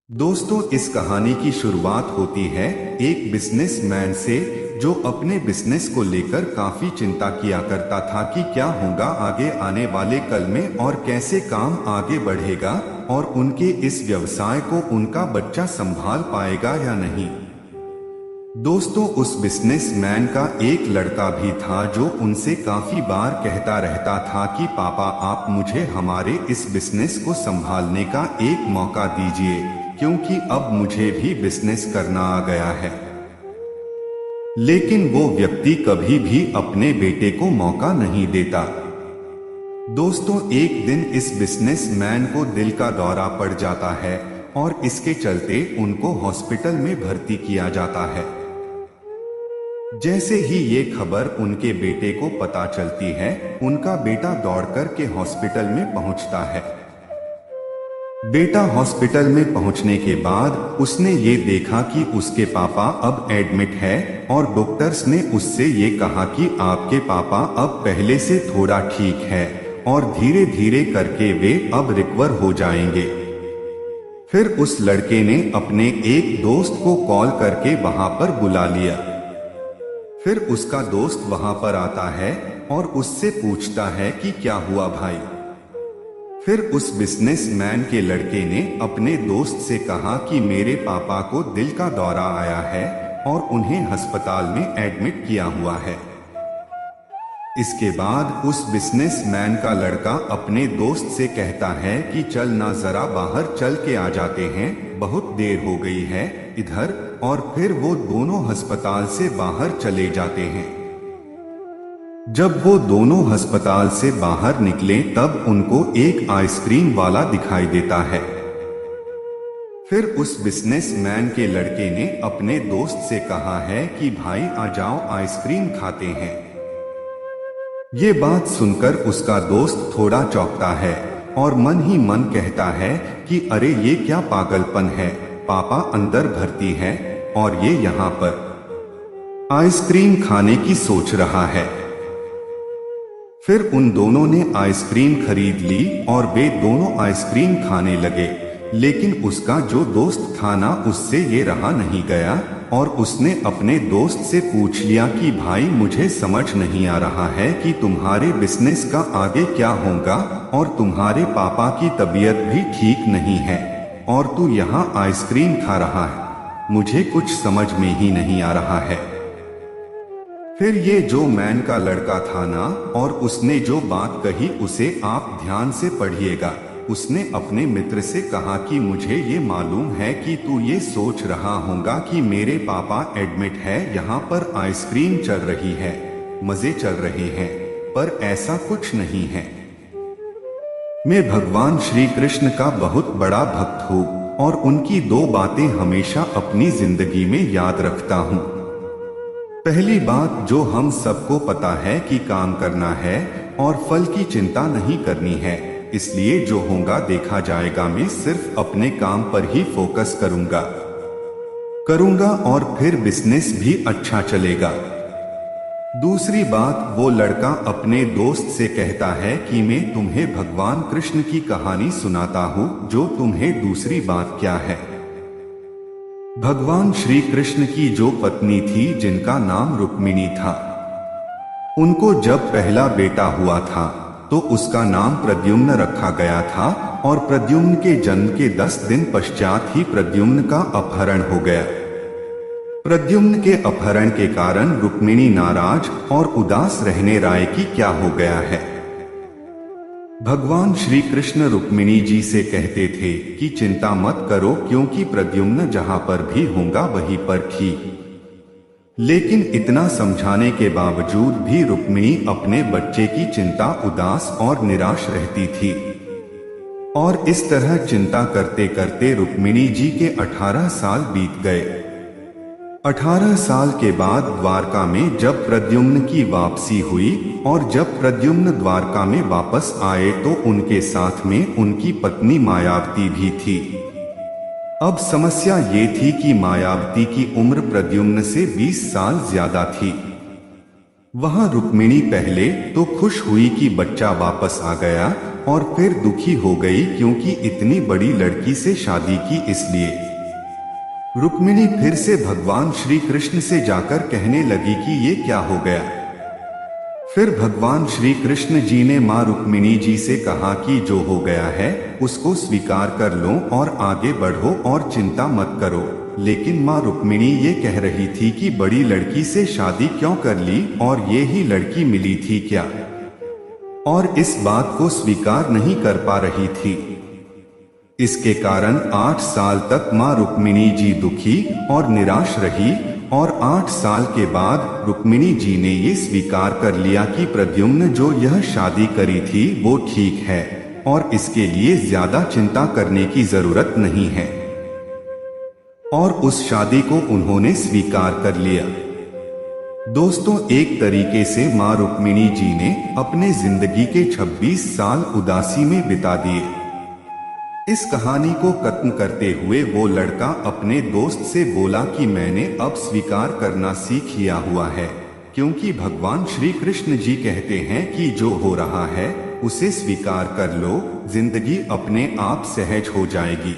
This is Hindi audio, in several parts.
दोस्तों, इस कहानी की शुरुआत होती है एक बिजनेसमैन से जो अपने बिजनेस को लेकर काफी चिंता किया करता था कि क्या होगा आगे आने वाले कल में और कैसे काम आगे बढ़ेगा और उनके इस व्यवसाय को उनका बच्चा संभाल पाएगा या नहीं। दोस्तों, उस बिजनेसमैन का एक लड़का भी था जो उनसे काफी बार कहता रहता था कि पापा, आप मुझे हमारे इस बिजनेस को संभालने का एक मौका दीजिए, क्योंकि अब मुझे भी बिजनेस करना आ गया है। लेकिन वो व्यक्ति कभी भी अपने बेटे को मौका नहीं देता। दोस्तों, एक दिन इस बिजनेसमैन को दिल का दौरा पड़ जाता है और इसके चलते उनको हॉस्पिटल में भर्ती किया जाता है। जैसे ही ये खबर उनके बेटे को पता चलती है, उनका बेटा दौड़कर के हॉस्पिटल में पहुंचता है। बेटा हॉस्पिटल में पहुंचने के बाद उसने ये देखा कि उसके पापा अब एडमिट है और डॉक्टर्स ने उससे ये कहा कि आपके पापा अब पहले से थोड़ा ठीक है और धीरे धीरे करके वे अब रिकवर हो जाएंगे। फिर उस लड़के ने अपने एक दोस्त को कॉल करके वहां पर बुला लिया। फिर उसका दोस्त वहां पर आता है और उससे पूछता है कि क्या हुआ भाई। फिर उस बिजनेसमैन के लड़के ने अपने दोस्त से कहा कि मेरे पापा को दिल का दौरा आया है और उन्हें अस्पताल में एडमिट किया हुआ है। इसके बाद उस बिजनेसमैन का लड़का अपने दोस्त से कहता है कि चल ना, जरा बाहर चल के आ जाते हैं, बहुत देर हो गई है इधर। और फिर वो दोनों अस्पताल से बाहर चले जाते हैं। जब वो दोनों अस्पताल से बाहर निकले तब उनको एक आइसक्रीम वाला दिखाई देता है। फिर उस बिजनेसमैन के लड़के ने अपने दोस्त से कहा है कि भाई आ जाओ, आइसक्रीम खाते हैं। ये बात सुनकर उसका दोस्त थोड़ा चौंकता है और मन ही मन कहता है कि अरे ये क्या पागलपन है, पापा अंदर भर्ती है और ये यहाँ पर आइसक्रीम खाने की सोच रहा है। फिर उन दोनों ने आइसक्रीम खरीद ली और वे दोनों आइसक्रीम खाने लगे। लेकिन उसका जो दोस्त था ना, उससे ये रहा नहीं गया और उसने अपने दोस्त से पूछ लिया कि भाई, मुझे समझ नहीं आ रहा है कि तुम्हारे बिजनेस का आगे क्या होगा और तुम्हारे पापा की तबीयत भी ठीक नहीं है और तू यहाँ आइसक्रीम खा रहा है, मुझे कुछ समझ में ही नहीं आ रहा है। फिर ये जो मैन का लड़का था ना, और उसने जो बात कही उसे आप ध्यान से पढ़िएगा। उसने अपने मित्र से कहा कि मुझे ये मालूम है कि तू ये सोच रहा होगा कि मेरे पापा एडमिट है, यहाँ पर आइसक्रीम चल रही है, मजे चल रहे हैं, पर ऐसा कुछ नहीं है। मैं भगवान श्री कृष्ण का बहुत बड़ा भक्त हूँ और उनकी दो बातें हमेशा अपनी जिंदगी में याद रखता हूँ। पहली बात, जो हम सबको पता है कि काम करना है और फल की चिंता नहीं करनी है, इसलिए जो होगा देखा जाएगा। मैं सिर्फ अपने काम पर ही फोकस करूंगा और फिर बिजनेस भी अच्छा चलेगा। दूसरी बात, वो लड़का अपने दोस्त से कहता है कि मैं तुम्हें भगवान कृष्ण की कहानी सुनाता हूँ। जो तुम्हें दूसरी बात क्या है? भगवान श्री कृष्ण की जो पत्नी थी जिनका नाम रुक्मिणी था, उनको जब पहला बेटा हुआ था तो उसका नाम प्रद्युम्न रखा गया था और प्रद्युम्न के जन्म के 10 दिन पश्चात ही प्रद्युम्न का अपहरण हो गया। प्रद्युम्न के अपहरण के कारण रुक्मिणी नाराज और उदास रहने राय कि क्या हो गया है। भगवान श्री कृष्ण रुक्मिणी जी से कहते थे कि चिंता मत करो, क्योंकि प्रद्युम्न जहां पर भी होगा वहीं पर ठीक। लेकिन इतना समझाने के बावजूद भी रुक्मिणी अपने बच्चे की चिंता, उदास और निराश रहती थी। और इस तरह चिंता करते करते रुक्मिणी जी के 18 साल बीत गए। 18 साल के बाद द्वारका में जब प्रद्युम्न की वापसी हुई और जब प्रद्युम्न द्वारका में वापस आए तो उनके साथ में उनकी पत्नी मायावती भी थी। अब समस्या ये थी कि मायावती की उम्र प्रद्युम्न से 20 साल ज्यादा थी। वहां रुक्मिणी पहले तो खुश हुई कि बच्चा वापस आ गया, और फिर दुखी हो गई क्योंकि इतनी बड़ी लड़की से शादी की इसलिए। रुक्मिणी फिर से भगवान श्री कृष्ण से जाकर कहने लगी कि ये क्या हो गया। फिर भगवान श्री कृष्ण जी ने माँ रुक्मिणी जी से कहा कि जो हो गया है उसको स्वीकार कर लो और आगे बढ़ो और चिंता मत करो। लेकिन माँ रुक्मिणी ये कह रही थी कि बड़ी लड़की से शादी क्यों कर ली और ये ही लड़की मिली थी क्या, और इस बात को स्वीकार नहीं कर पा रही थी। इसके कारण 8 साल तक माँ रुक्मिणी जी दुखी और निराश रही और 8 साल के बाद रुक्मिणी जी ने ये स्वीकार कर लिया कि प्रद्युम्न जो यह शादी करी थी वो ठीक है और इसके लिए ज्यादा चिंता करने की जरूरत नहीं है, और उस शादी को उन्होंने स्वीकार कर लिया। दोस्तों, एक तरीके से माँ रुक्मिणी जी ने अपने जिंदगी के 26 साल उदासी में बिता दिए। इस कहानी को खत्म करते हुए वो लड़का अपने दोस्त से बोला कि मैंने अब स्वीकार करना सीख लिया हुआ है, क्योंकि भगवान श्री कृष्ण जी कहते हैं कि जो हो रहा है उसे स्वीकार कर लो, जिंदगी अपने आप सहज हो जाएगी।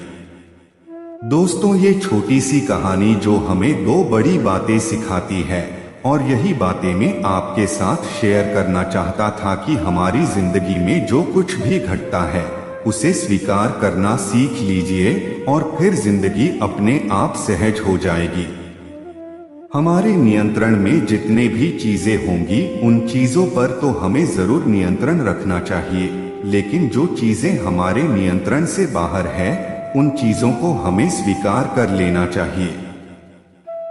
दोस्तों, ये छोटी सी कहानी जो हमें 2 बड़ी बातें सिखाती है और यही बातें मैं आपके साथ शेयर करना चाहता था कि हमारी जिंदगी में जो कुछ भी घटता है उसे स्वीकार करना सीख लीजिए और फिर जिंदगी अपने आप सहज हो जाएगी। हमारे नियंत्रण में जितने भी चीजें होंगी उन चीजों पर तो हमें जरूर नियंत्रण रखना चाहिए, लेकिन जो चीजें हमारे नियंत्रण से बाहर है उन चीजों को हमें स्वीकार कर लेना चाहिए।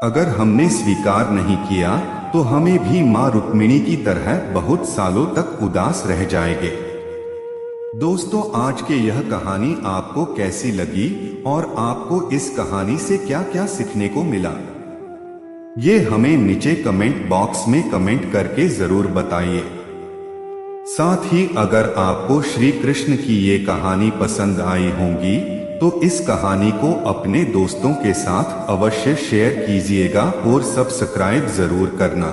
अगर हमने स्वीकार नहीं किया तो हमें भी माँ रुक्मिणी की तरह बहुत सालों तक उदास रह जाएंगे। दोस्तों, आज के यह कहानी आपको कैसी लगी और आपको इस कहानी से क्या क्या सीखने को मिला, ये हमें नीचे कमेंट बॉक्स में कमेंट करके जरूर बताइए। साथ ही अगर आपको श्री कृष्ण की ये कहानी पसंद आई होंगी तो इस कहानी को अपने दोस्तों के साथ अवश्य शेयर कीजिएगा और सब्सक्राइब जरूर करना।